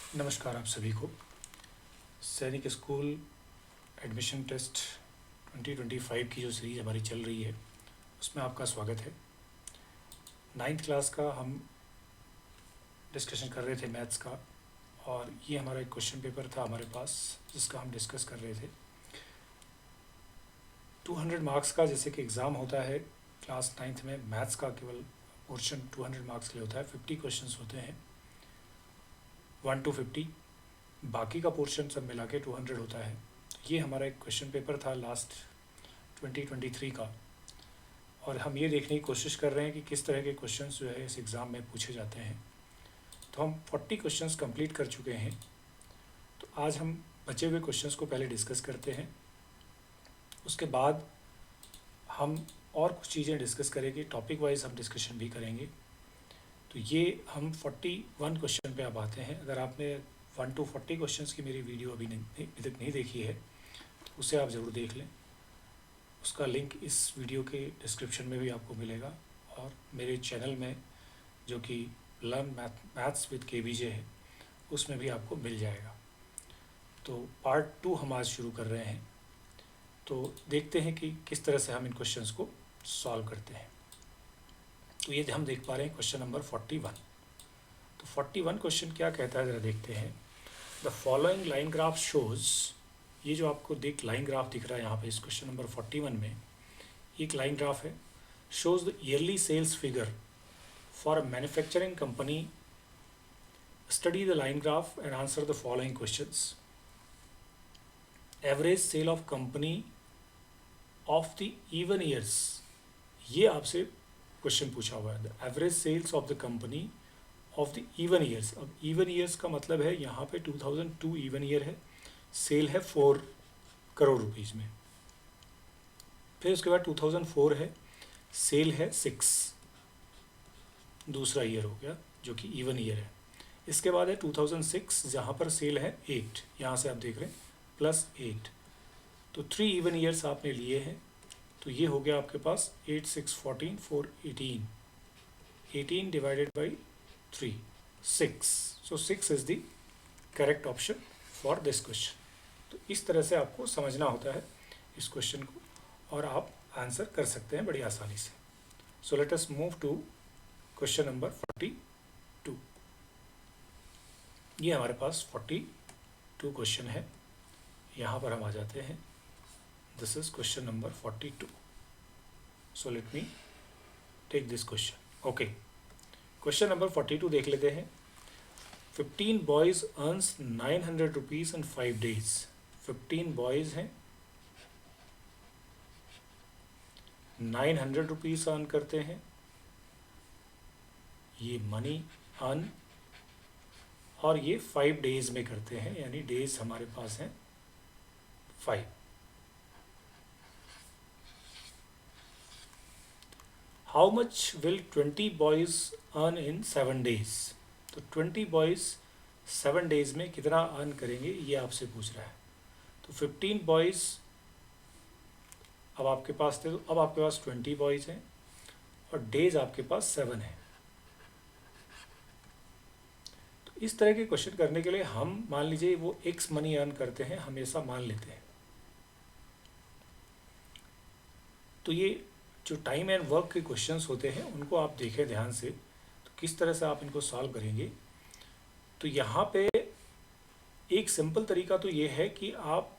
नमस्कार आप सभी को। सैनिक स्कूल एडमिशन टेस्ट 2025 की जो सीरीज़ हमारी चल रही है उसमें आपका स्वागत है। 9th क्लास का हम डिस्कशन कर रहे थे मैथ्स का, और ये हमारा एक क्वेश्चन पेपर था हमारे पास जिसका हम डिस्कस कर रहे थे। 200 मार्क्स का जैसे कि एग्ज़ाम होता है क्लास 9th में, मैथ्स का केवल पोर्शन 200 मार्क्स के लिए होता है। 50 क्वेश्चंस होते हैं 1 to 50, बाकी का पोर्शन सब मिला के 200 होता है। ये हमारा एक क्वेश्चन पेपर था लास्ट 2023 का, और हम ये देखने की कोशिश कर रहे हैं कि किस तरह के क्वेश्चंस जो है इस एग्ज़ाम में पूछे जाते हैं। तो हम 40 क्वेश्चंस कंप्लीट कर चुके हैं। तो आज हम बचे हुए क्वेश्चंस को पहले डिस्कस करते हैं, उसके बाद हम और कुछ चीज़ें डिस्कस करेंगे, टॉपिक वाइज हम डिस्कशन भी करेंगे। तो ये हम 41 क्वेश्चन पे अब आते हैं। अगर आपने 1 to 40 क्वेश्चंस की मेरी वीडियो अभी तक नहीं देखी है तो उसे आप ज़रूर देख लें। उसका लिंक इस वीडियो के डिस्क्रिप्शन में भी आपको मिलेगा, और मेरे चैनल में जो कि लर्न मैथ्स विद KBJ है उसमें भी आपको मिल जाएगा। तो पार्ट 2 हम आज शुरू कर रहे हैं। तो देखते हैं कि किस तरह से हम इन क्वेश्चंस को सॉल्व करते हैं। तो ये हम देख पा रहे हैं क्वेश्चन नंबर 41। तो 41 क्वेश्चन क्या कहता है ज़रा देखते हैं। The following line graph shows, ये जो आपको लाइन ग्राफ दिख रहा है यहाँ पे इस क्वेश्चन नंबर 41 में, एक लाइन ग्राफ है। Shows the yearly sales figure for a manufacturing company. Study the line graph and answer the following questions. Average sale of company of the even years, ये आपसे क्वेश्चन पूछा हुआ है। The average sales of the company of the even years. अब even years का मतलब है यहाँ पे 2002 इवन ईयर है, सेल है 4 करोड़ रुपीज़ में। फिर उसके बाद 2004 है, सेल है 6, दूसरा ईयर हो गया जो कि इवन ईयर है। इसके बाद है 2006 जहाँ पर सेल है 8, यहाँ से आप देख रहे हैं +8। तो 3 इवन ईयर्स आपने लिए हैं। तो ये हो गया आपके पास 8, 6, 14, 4, 18, 18 divided by 3, 6। So 6 is the correct option for this question. तो इस तरह से आपको समझना होता है इस क्वेश्चन को, और आप आंसर कर सकते हैं बड़ी आसानी से। So let us move to question number 42। ये हमारे पास 42 क्वेश्चन है। यहाँ पर हम आ जाते हैं। This is question number 42। So let me take this question. Okay, question number 42 देख लेते हैं। 15 boys earns 900 rupees in 5 days। 15 boys हैं, 900 रुपीज़ अर्न करते हैं। ये मनी अर्न, और ये 5 days में करते हैं, यानी डेज हमारे पास हैं 5। How much will 20 boys earn in 7 days। तो 20 बॉयज 7 days में कितना अर्न करेंगे ये आपसे पूछ रहा है। तो 15 बॉयज अब आपके पास थे, तो अब आपके पास 20 बॉयज हैं, और डेज आपके पास 7 हैं। तो इस तरह के क्वेश्चन करने के लिए हम मान लीजिए वो x मनी अर्न करते हैं, हमेशा मान लेते हैं। तो ये जो टाइम एंड वर्क के क्वेश्चंस होते हैं उनको आप देखें ध्यान से, तो किस तरह से आप इनको सॉल्व करेंगे। तो यहाँ पे एक सिंपल तरीका तो ये है कि आप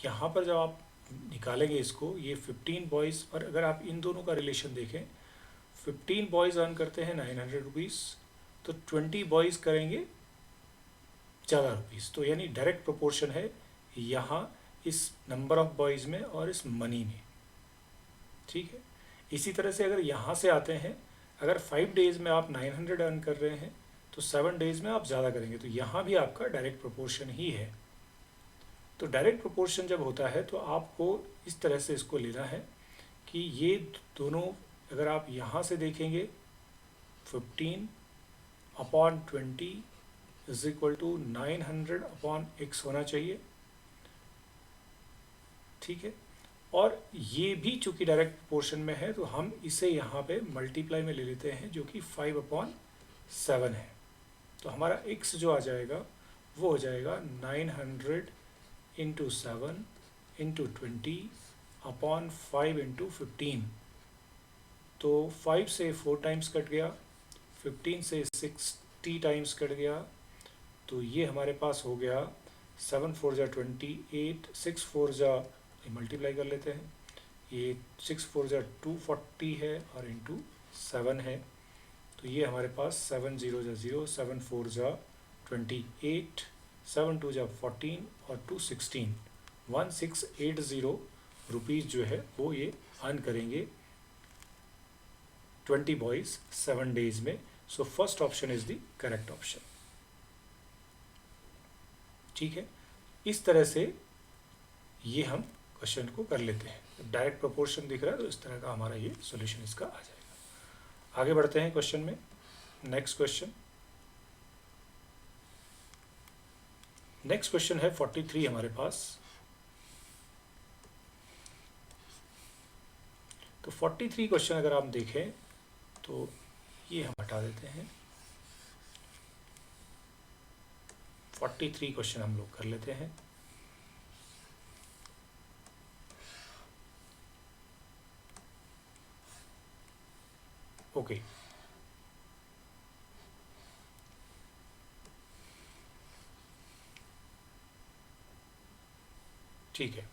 यहाँ पर जब आप निकालेंगे इसको, ये 15 बॉयज़, और अगर आप इन दोनों का रिलेशन देखें, 15 बॉयज़ अर्न करते हैं 900 रुपीज़, तो 20 बॉयज़ करेंगे ज़्यादा रुपीज़। तो यानी डायरेक्ट प्रोपोर्शन है यहाँ इस नंबर ऑफ बॉयज़ में और इस मनी में। ठीक है, इसी तरह से अगर यहाँ से आते हैं, अगर 5 days में आप 900 अर्न कर रहे हैं तो 7 days में आप ज़्यादा करेंगे, तो यहाँ भी आपका डायरेक्ट प्रोपोर्शन ही है। तो डायरेक्ट प्रोपोर्शन जब होता है तो आपको इस तरह से इसको लेना है कि ये दोनों, अगर आप यहाँ से देखेंगे 15/20 इज इक्वल टू 900/x होना चाहिए। ठीक है, और ये भी चूँकि डायरेक्ट प्रोपोर्शन में है तो हम इसे यहाँ पे मल्टीप्लाई में ले लेते हैं, जो कि 5/7 है। तो हमारा x जो आ जाएगा वो हो जाएगा 900 इंटू 7 इंटू 20 अपॉन 5 इंटू 15। तो 5 से 4 टाइम्स कट गया, 15 से 60 टाइम्स कट गया, तो ये हमारे पास हो गया 7 4 जा 28, 6 4 जा मल्टीप्लाई कर लेते हैं, ये 6 4 जा 240 है और इंटू 7 है, तो ये हमारे पास 7 0 जा 0, 7 4 जा 28, 7 2 जा 14 और 2 16, 1680 रुपीज़ जो है वो ये अर्न करेंगे 20 बॉयज़ 7 डेज में। So first option is the correct option. ठीक है, इस तरह से ये हम क्वेश्चन को कर लेते हैं। डायरेक्ट प्रोपोर्शन दिख रहा है तो इस तरह का हमारा ये सॉल्यूशन इसका आ जाएगा। आगे बढ़ते हैं क्वेश्चन में। नेक्स्ट क्वेश्चन है 43 हमारे पास। तो 43 क्वेश्चन अगर आप देखें तो ये हम हटा देते हैं। 43 क्वेश्चन हम लोग कर लेते हैं। ओके, ठीक है,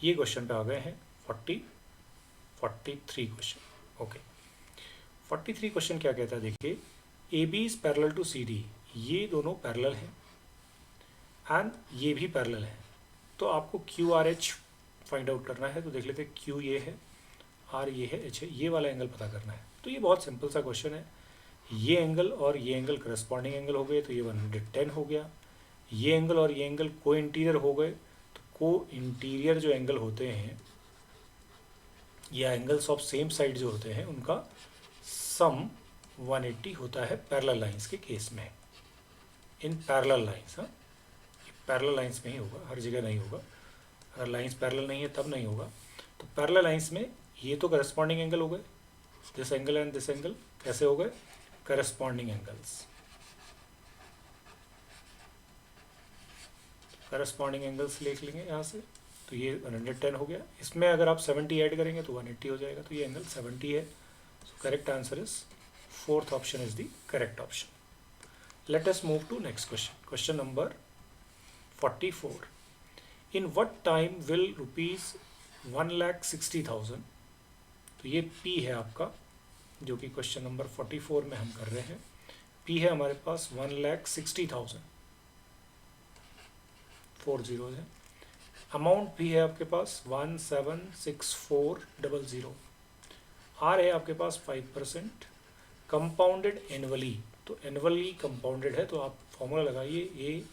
ये क्वेश्चन पे आ गए हैं 43 क्वेश्चन। ओके, 43 क्वेश्चन क्या कहता है, देखिए, A B is parallel to C D, ये दोनों पैरेलल हैं एंड ये भी पैरेलल है, तो आपको Q R H find out करना है। तो देख लेते हैं, क्यू ये है, आर ये है, एच है, ये वाला एंगल पता करना है। तो ये बहुत सिंपल सा क्वेश्चन है। ये एंगल और ये एंगल करस्पॉन्डिंग एंगल हो गए, तो ये 110 हो गया। ये एंगल और ये एंगल को इंटीरियर हो गए, तो को इंटीरियर जो एंगल होते हैं या एंगल्स ऑफ सेम साइड जो होते हैं उनका सम 180 होता है पैरेलल लाइंस के केस में। इन पैरेलल लाइंस, हाँ, पैरेलल लाइंस में ही होगा, हर जगह नहीं होगा। अगर लाइंस पैरेलल नहीं है तब नहीं होगा। तो पैरेलल लाइंस में ये तो करस्पॉन्डिंग एंगल हो गए, this angle and this angle कैसे हो गए, करस्पॉन्डिंग एंगल्स। करस्पॉन्डिंग एंगल्स लिख लेंगे यहाँ से, तो ये 110 हो गया। इसमें अगर आप 70 ऐड करेंगे तो 180 हो जाएगा, तो ये एंगल 70 है। So correct answer is fourth option is the correct option. Let us move to next question. Question number 44। In what time will rupees 1,60,000, तो ये P है आपका, जो कि क्वेश्चन नंबर 44 में हम कर रहे हैं। P है हमारे पास 1,60,000, 4 जीरो है। अमाउंट भी है आपके पास 176400। आर है आपके पास 5%। कंपाउंडेड एनुअली, तो एनुअली कंपाउंडेड है, तो आप फॉर्मूला लगाइए, A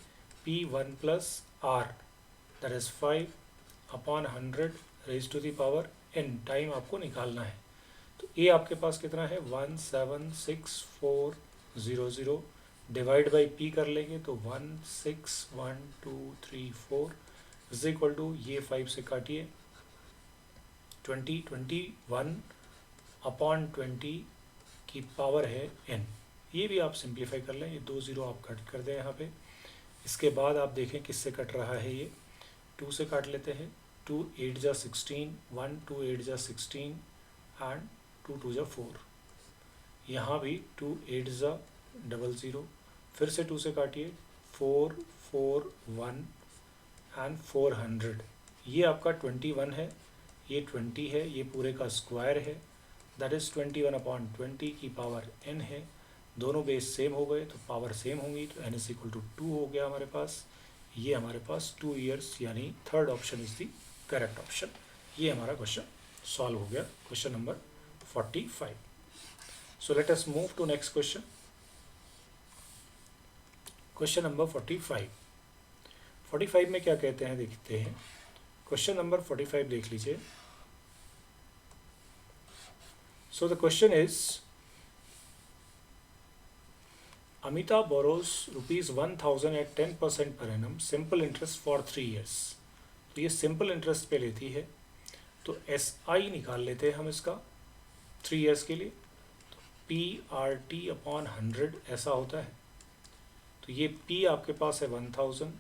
P 1 plus R that is 5 upon 100 raise to the power n। Time आपको निकालना है। तो ए आपके पास कितना है 176,400, डिवाइड बाई पी कर लेंगे तो 161234 इज इक्वल टू, ये 5 से काटिए 21 अपॉन 20 की पावर है n। ये भी आप सिंप्लीफाई कर लें, ये 2 जीरो आप कट कर दें यहाँ पे। इसके बाद आप देखें किससे कट रहा है, ये 2 से काट लेते हैं। 2 8 जा 16, 1 2 8 जा 16 एंड 2 2 जा 4। यहाँ भी 2 8 जा 00, फिर से 2 से काटिए 4 4 1 एंड 400। ये आपका 21 है, ये 20 है, ये पूरे का स्क्वायर है, दैट इज़ 21 अपॉन 20 की पावर n है। दोनों बेस सेम हो गए तो पावर सेम होंगी, तो n इज इक्वल टू 2 हो गया हमारे पास। ये हमारे पास 2 ईयर्स, यानी third option is the correct option. ये हमारा क्वेश्चन सॉल्व हो गया, question number 45। So let us move to next question. Question number 45। 45 में क्या कहते हैं देखते हैं। क्वेश्चन नंबर 45 देख लीजिए। So the question is, Amita borrows ₹1,000 at 10% per annum, simple interest for 3 years। तो ये सिंपल इंटरेस्ट पे लेती है, तो SI निकाल लेते हैं हम इसका 3 years के लिए। तो PRT अपॉन 100 ऐसा होता है। तो ये P आपके पास है 1000,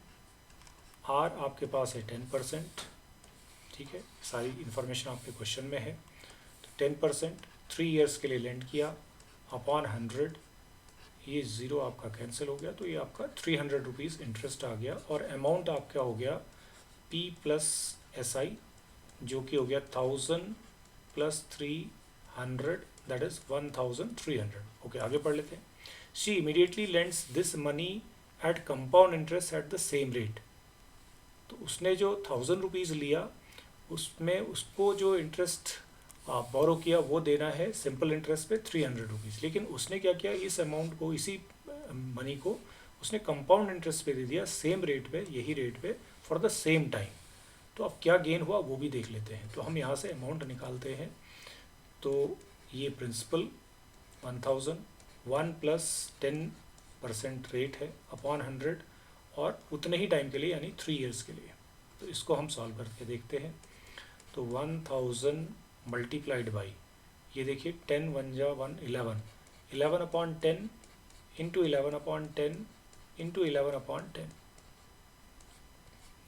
R आपके पास है 10%, ठीक है, सारी इन्फॉर्मेशन आपके क्वेश्चन में है। तो 10% 3 ईयर्स के लिए लेंड किया अपॉन 100, ये ज़ीरो आपका कैंसिल हो गया, तो ये आपका 300 रुपीज़ इंटरेस्ट आ गया, और अमाउंट आपका हो गया P प्लस SI, जो कि हो गया 1000 प्लस 300, दैट इज़ 1300। ओके, आगे पढ़ लेते हैं। She immediately lends this money at compound interest at the same rate. तो उसने जो 1000 रुपीज़ लिया, उसमें उसको जो इंटरेस्ट बोरो किया वो देना है सिंपल इंटरेस्ट पे 300 रुपीज़, लेकिन उसने क्या किया, इस अमाउंट को, इसी मनी को उसने कंपाउंड इंटरेस्ट पे दे दिया, सेम रेट पे, यही रेट पे, फॉर द सेम टाइम। तो अब क्या गेन हुआ वो भी देख लेते हैं। तो हम यहाँ से अमाउंट निकालते हैं। तो ये प्रिंसिपल 1000, 1 प्लस 10% रेट है अपॉन 100, और उतने ही टाइम के लिए, यानी 3 ईयर्स के लिए। तो इसको हम सॉल्व करके देखते हैं। तो 1000 मल्टीप्लाइड बाई, ये देखिए 10 1 जा 1 11, 11 upon 10 into 11 upon 10 into 11 upon 10,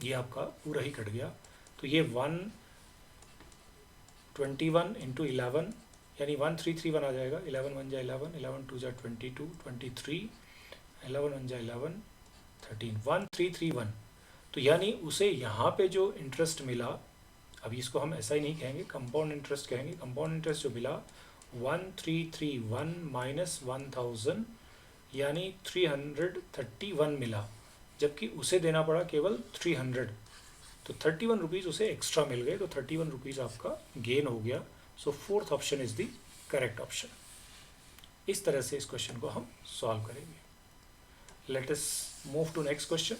ये आपका पूरा ही कट गया। तो ये 121 इंटू 11, यानी 1331 आ जाएगा। 11 1 जा 11, 11 2 जा 22, 23, 11 1 जा 11, 13, 1331। तो यानी उसे यहाँ पे जो इंटरेस्ट मिला, अभी इसको हम ऐसा ही नहीं कहेंगे, कंपाउंड इंटरेस्ट कहेंगे। कंपाउंड इंटरेस्ट जो मिला 1331 माइनस 1000, यानी 331 मिला, जबकि उसे देना पड़ा केवल 300। तो 31 रुपीज़ उसे एक्स्ट्रा मिल गए, तो 31 रुपीज़ आपका गेन हो गया। So fourth option is the correct option. इस तरह से इस क्वेश्चन को हम सॉल्व करेंगे। Let us move to next question.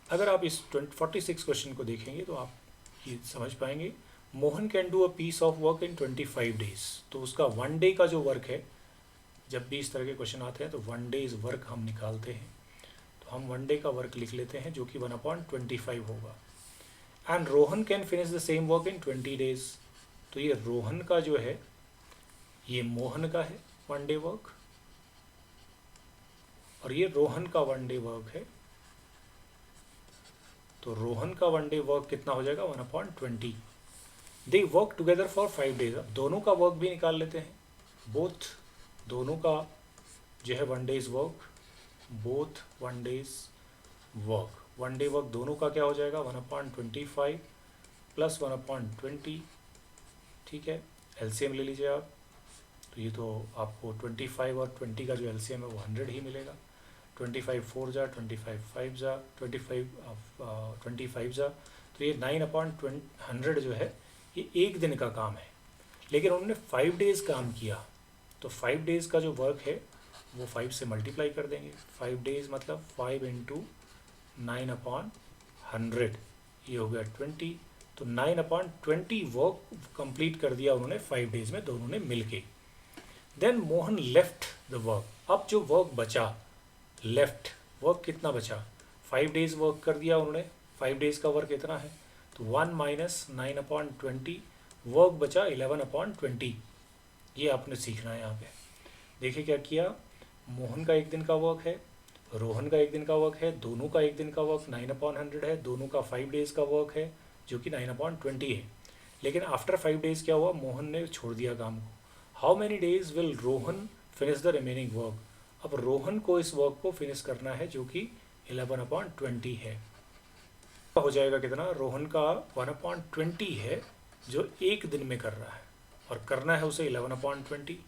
अगर आप इस 46 क्वेश्चन को देखेंगे तो आप ये समझ पाएंगे, Mohan can do a piece of work in 25 days. तो उसका 1 डे का जो वर्क है, जब भी इस तरह के क्वेश्चन आते हैं तो 1 डेज वर्क हम निकालते हैं। तो हम 1 डे का वर्क लिख लेते हैं, जो कि 1/25 होगा। And Rohan can finish the same work in 20 days. तो ये रोहन का जो है, ये मोहन का है 1 डे वर्क, और ये रोहन का 1 डे वर्क है। तो रोहन का 1 डे वर्क कितना हो जाएगा, 1/20। They work together for 5 days. अब दोनों का वर्क भी निकाल लेते हैं। बोथ, दोनों का जो है 1 days work, both 1 days work, 1 day work दोनों का क्या हो जाएगा, 1/25 प्लस 1/20। ठीक है, एलसीएम ले लीजिए आप। तो ये तो आपको 25 और 20 का जो एलसीएम है वो 100 ही मिलेगा। 25 4 जा, 25 5 जा, 25 जा, तो ये 9/100 जो है ये एक दिन का काम है, लेकिन उन्होंने 5 डेज काम किया। तो 5 डेज का जो वर्क है वो 5 से मल्टीप्लाई कर देंगे। 5 डेज मतलब 5 इंटू 9/100, ये हो गया 20। तो 9/20 वर्क कंप्लीट कर दिया उन्होंने 5 डेज में, दोनों ने मिलके। Then Mohan left the work. अब जो वर्क बचा, लेफ्ट वर्क कितना बचा, 5 डेज वर्क कर दिया उन्होंने, 5 डेज का वर्क इतना है। तो 1 माइनस 9/20, वर्क बचा 11/20। ये आपने सीखना है यहाँ पे। देखिए क्या किया, मोहन का एक दिन का वर्क है, रोहन का एक दिन का वर्क है, दोनों का एक दिन का वर्क 9/100 है, दोनों का 5 डेज का वर्क है जो कि 9/20 है। लेकिन आफ्टर 5 डेज क्या हुआ, मोहन ने छोड़ दिया काम को। How many days will Rohan finish the remaining work. अब रोहन को इस वर्क को फिनिश करना है जो कि 11/20 है। हो जाएगा कितना, रोहन का 1/20 है जो एक दिन में कर रहा है, और करना है उसे 11/20।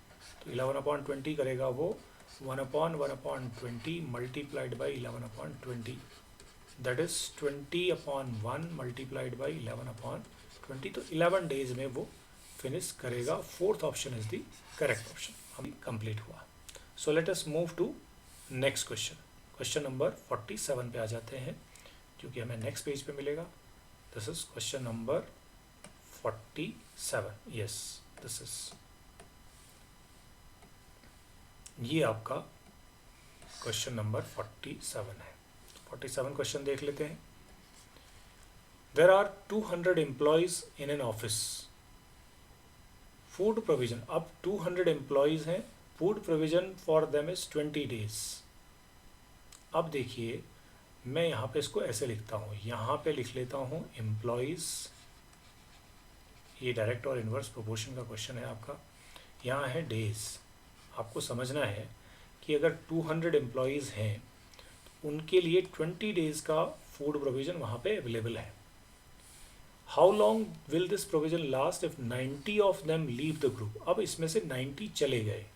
तो 11/20 करेगा वो 1/1/20 multiplied by 11/20, that is 20/1 multiplied by 11/20। तो 11 डेज में वो फिनिश करेगा। Fourth option is the correct option. अभी कंप्लीट हुआ। So let us move to next question. Question number 47 पे आ जाते हैं, जो कि हमें नेक्स्ट पेज पे मिलेगा। This is question number 47। Yes, this is, ये आपका क्वेश्चन नंबर 47 है। 47 क्वेश्चन देख लेते हैं। There are 200 employees in an office, food provision. अब 200 एम्प्लॉयज हैं, food provision for them is 20 days. अब देखिए मैं यहाँ पे इसको ऐसे लिखता हूँ, यहाँ पे लिख लेता हूँ एम्प्लॉयज़, ये डायरेक्ट और इन्वर्स प्रोपोर्शन का क्वेश्चन है आपका। यहाँ है डेज। आपको समझना है कि अगर 200 एम्प्लॉयज़ हैं उनके लिए 20 डेज़ का फूड प्रोविज़न वहाँ पे अवेलेबल है। How long will this provision last if 90 of them leave the group. अब इसमें से 90 चले गए,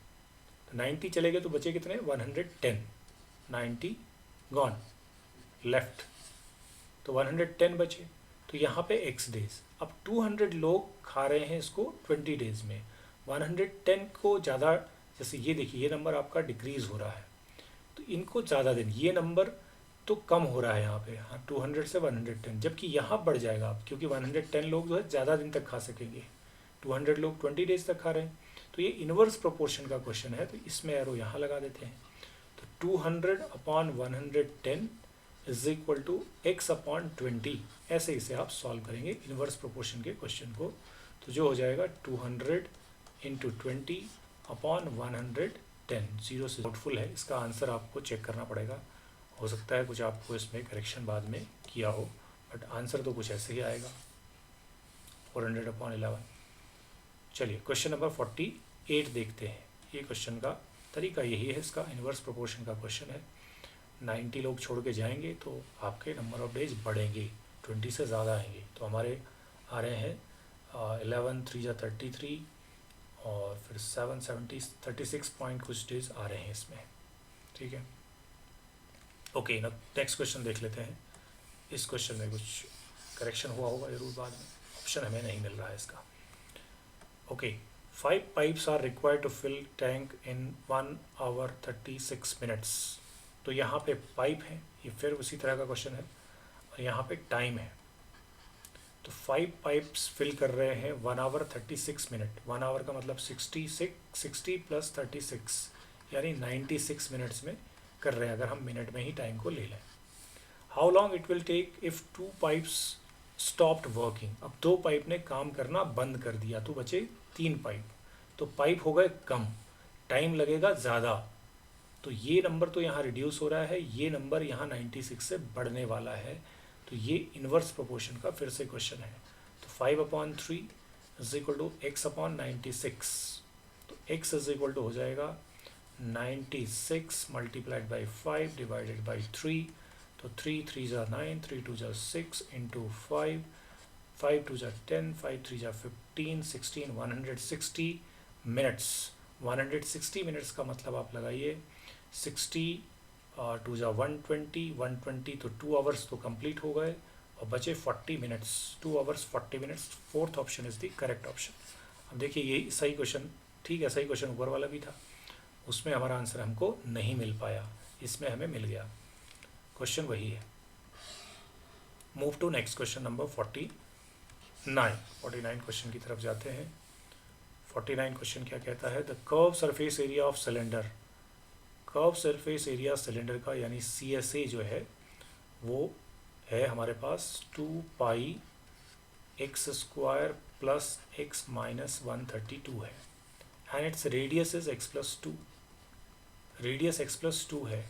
90 चले गए तो बचे कितने, 110, 90 गॉन, लेफ्ट, तो 110 बचे। तो यहाँ पे x डेज। अब 200 लोग खा रहे हैं इसको 20 डेज में, 110 को ज़्यादा, जैसे ये देखिए ये नंबर आपका डिक्रीज़ हो रहा है, तो इनको ज़्यादा दिन, ये नंबर तो कम हो रहा है यहाँ पे, हाँ 200 से 110, जबकि यहाँ बढ़ जाएगा अब, क्योंकि 110 लोग जो है ज़्यादा दिन तक खा सकेंगे, 200 लोग 20 डेज तक खा रहे हैं। तो ये इन्वर्स प्रोपोर्शन का क्वेश्चन है, तो इसमें एरो यहाँ लगा देते हैं। तो 200 upon 110 is equal to x upon 20, ऐसे इसे आप सॉल्व करेंगे इन्वर्स प्रोपोर्शन के क्वेश्चन को। तो जो हो जाएगा 200 इंटू 20 अपॉन 110, जीरो से डाउटफुल है, इसका आंसर आपको चेक करना पड़ेगा, हो सकता है कुछ आपको इसमें करेक्शन बाद में किया हो, बट आंसर तो कुछ ऐसे ही आएगा, 400 अपॉन 11। चलिए क्वेश्चन नंबर 48 देखते हैं। ये क्वेश्चन का तरीका यही है, इसका इन्वर्स प्रोपोर्शन का क्वेश्चन है। 90 लोग छोड़ के जाएंगे तो आपके नंबर ऑफ डेज बढ़ेंगे, 20 से ज़्यादा आएंगे। तो हमारे आ रहे हैं 11 3 जा 33 और फिर 7 70 36 पॉइंट कुछ डेज आ रहे हैं इसमें, ठीक है। ओके, ना नेक्स्ट क्वेश्चन देख लेते हैं। इस क्वेश्चन में कुछ करेक्शन हुआ होगा जरूर बाद में, ऑप्शन हमें नहीं मिल रहा है इसका। Okay, 5 pipes are required to fill tank in 1 hour 36 minutes. तो यहाँ पे पाइप है, ये फिर उसी तरह का क्वेश्चन है, और यहाँ पे टाइम है। तो 5 पाइप्स फिल कर रहे हैं 1 आवर 36 मिनट, 1 आवर का मतलब 60 प्लस 36 यानी 96 मिनट्स में कर रहे हैं, अगर हम मिनट में ही टाइम को ले लें। How long it will take if 2 pipes stopped working. अब 2 पाइप ने काम करना बंद कर दिया तो बचे 3 पाइप, तो पाइप हो गए कम, टाइम लगेगा ज़्यादा। तो ये नंबर तो यहाँ रिड्यूस हो रहा है, ये नंबर यहाँ 96 से बढ़ने वाला है। तो ये इन्वर्स प्रोपोर्शन का फिर से क्वेश्चन है। तो 5/3 is equal to x upon 96। तो x इज इक्वल टू हो जाएगा 96 मल्टीप्लाइड बाई 5 डिवाइडेड बाई 3। तो 3 3 जा 9, 3 2 जा 6 इंटू 5, 5 2 जा 10, 5 3 जा 15, 16, 160 मिनट्स। 160 मिनट्स का मतलब आप लगाइए 60 2 जा 120, 120 तो 2 आवर्स तो कंप्लीट हो गए और बचे 40 minutes, 2 hours 40 minutes. Fourth option is the correct option. अब देखिए ये सही क्वेश्चन, ठीक है, सही क्वेश्चन ऊपर वाला भी था, उसमें हमारा आंसर हमको नहीं मिल पाया, इसमें हमें मिल गया। क्वेश्चन वही है। Move to next question number 49 question की तरफ जाते हैं। 49 क्वेश्चन क्या कहता है, the curve surface area of cylinder. Curve surface area cylinder का यानी CSA जो है वो है हमारे पास 2 pi x square plus x minus 132 है, and it's radius is x plus 2। Radius x plus 2 है,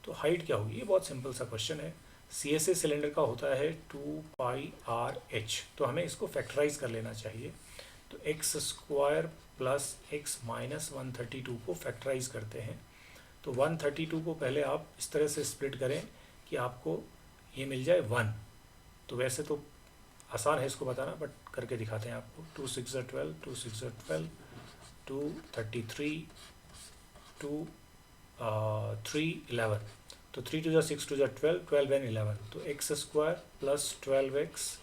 तो हाइट क्या होगी? ये बहुत सिंपल सा क्वेश्चन है। CSA सिलेंडर का होता है 2 पाई RH, तो हमें इसको फैक्टराइज कर लेना चाहिए। तो x square plus x minus 132 को फैक्टराइज करते हैं। तो 132 को पहले आप इस तरह से स्प्लिट करें कि आपको ये मिल जाए 1। तो वैसे तो आसान है इसको बताना, बट करके दिखाते हैं आपको। 2 6 12, 2 6 12, 2 33, 2 3 11। तो 3 2 6 2 12, 12 एंड 11। तो x square plus 12x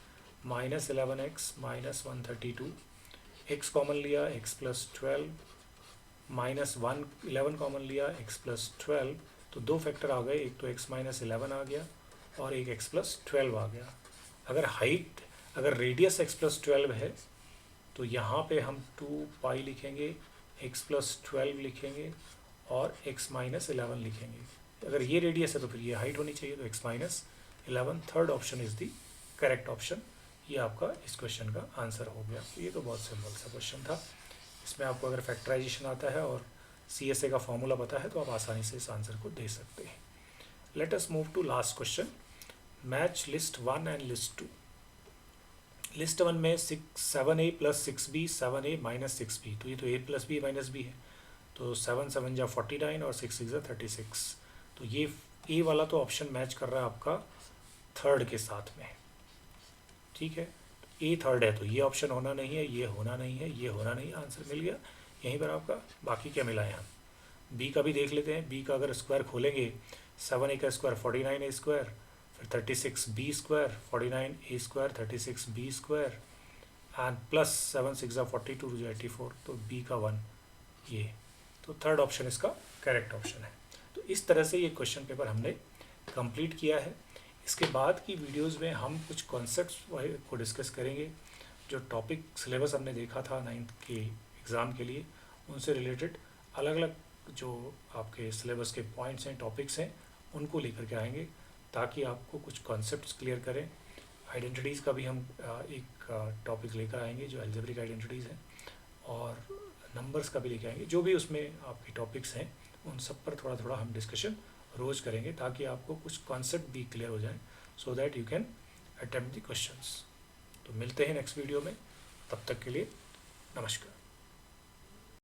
minus 11x minus 132। x common लिया, x प्लस 12 माइनस 1, 11 कॉमन लिया, x प्लस 12। तो 2 फैक्टर आ गए, एक तो x माइनस 11 आ गया और एक x प्लस 12 आ गया। अगर रेडियस x प्लस 12 है तो यहाँ पे हम 2 पाई लिखेंगे, x प्लस 12 लिखेंगे और x माइनस 11 लिखेंगे। अगर ये रेडियस है तो फिर ये हाइट होनी चाहिए, तो x minus 11। Third option is the correct option. ये आपका इस क्वेश्चन का आंसर हो गया। तो ये तो बहुत सिंपल सा क्वेश्चन था। इसमें आपको अगर फैक्टराइजेशन आता है और CSA का फॉर्मूला पता है तो आप आसानी से इस आंसर को दे सकते हैं। Let us move to last question. Match list 1 and list 2। List 1 में 7A + 6B 7A - 6B, तो ये तो A + B - B है, तो 7 7 जा 49 और 6 6 जा 36। तो ये A वाला तो ऑप्शन मैच कर रहा है आपका थर्ड के साथ में, ठीक है। A थर्ड है तो ये ऑप्शन होना नहीं है, ये होना नहीं है, ये होना नहीं है, आंसर मिल गया यहीं पर आपका। बाकी क्या मिला है हम B का भी देख लेते हैं। B का अगर स्क्वायर खोलेंगे 7A का स्क्वायर 49A स्क्वायर, फिर 36B square 49A square 36B square and plus 7 6 जा 42 जो 84, तो B का 1 ये, तो थर्ड ऑप्शन इसका करेक्ट ऑप्शन है। तो इस तरह से ये क्वेश्चन पेपर हमने कंप्लीट किया है। इसके बाद की वीडियोस में हम कुछ कॉन्सेप्ट्स को डिस्कस करेंगे। जो टॉपिक सिलेबस हमने देखा था 9th के एग्ज़ाम के लिए, उनसे रिलेटेड अलग अलग जो आपके सिलेबस के पॉइंट्स हैं, टॉपिक्स हैं, उनको लेकर के आएंगे ताकि आपको कुछ कॉन्सेप्ट्स क्लियर करें। आइडेंटिटीज़ का भी हम एक टॉपिक लेकर आएंगे जो अलजेब्रिक आइडेंटिटीज़ हैं, और नंबर्स का भी लेकर आएंगे। जो भी उसमें आपके टॉपिक्स हैं उन सब पर थोड़ा थोड़ा हम डिस्कशन रोज़ करेंगे ताकि आपको कुछ कॉन्सेप्ट भी क्लियर हो जाए, so that you can attempt the questions. तो मिलते हैं नेक्स्ट वीडियो में, तब तक के लिए नमस्कार।